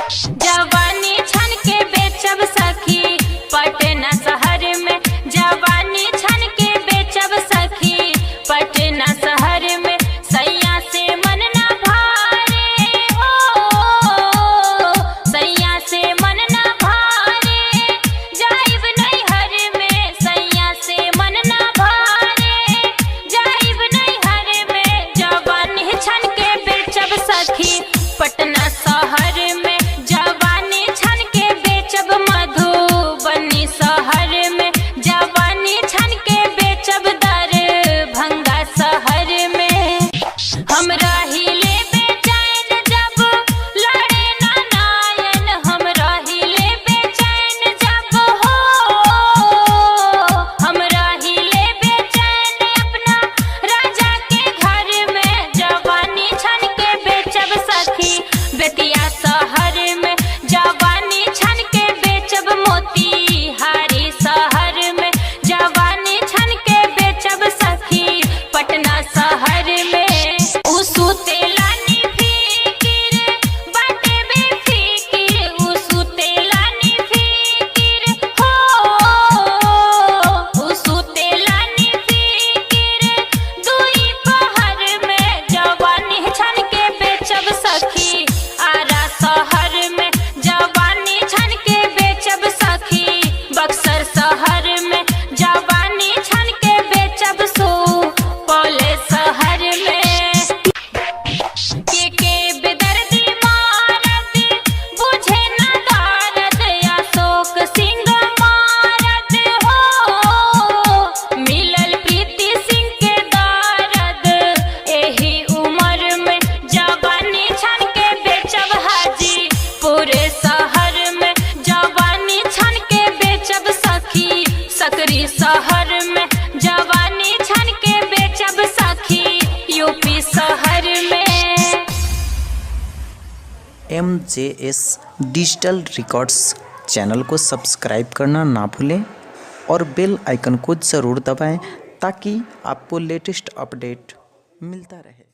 जवानी छन के बेचब सखी पटना शहर में, जवानी छन के बेचब सखी पटना शहर में। सैया से मन ना भारे हो, सैया से मन ना भारे, जाइब नैहर में। सैया से मन ना भारे, जाइब नैहर में। जवानी छन के बेचब सखी पटना शहर में, जवानी छन के बेचब मधुबनी शहर में, जवानी छन के बेचब दरभंगा शहर में। हम रहिले बेचैन जब लड़े ना नायन, हम रहिले बेचैन जब हो, हम रहिले बेचैन अपना राजा के घर में। जवानी छन के बेचब सखी बेतिया शहर में, जवानी छन के बेचब मोतीहारी शहर में, जवानी छन के बेचब सखी पटना शहर में। उसुतेलानी फिकिर बाटे बेफिकिर, उसुतेलानी फिकिर हो, उसुतेलानी फिकिर दुई पहर में। जवानी छन के बेचब सखी आरा शहर में, जवानी छन के बेचब सखी बक्सर शहर में, जवानी छन के बेचब सुपौल शहर में। के बेदर्दी मारत बुझे न दर्द, अशोक सिंह मारत हो, मिलल प्रीति सिंह के दर्द एही उम्र में। जवानी छन के बेचब हाजीपुर शहर में, जवानी छन के बेचब सखी सकरी शहर में, जवानी छन के बेचब सखी यूपी शहर में। MJS डिजिटल रिकॉर्ड्स चैनल को सब्सक्राइब करना ना भूलें और बेल आइकन को ज़रूर दबाएं ताकि आपको लेटेस्ट अपडेट मिलता रहे।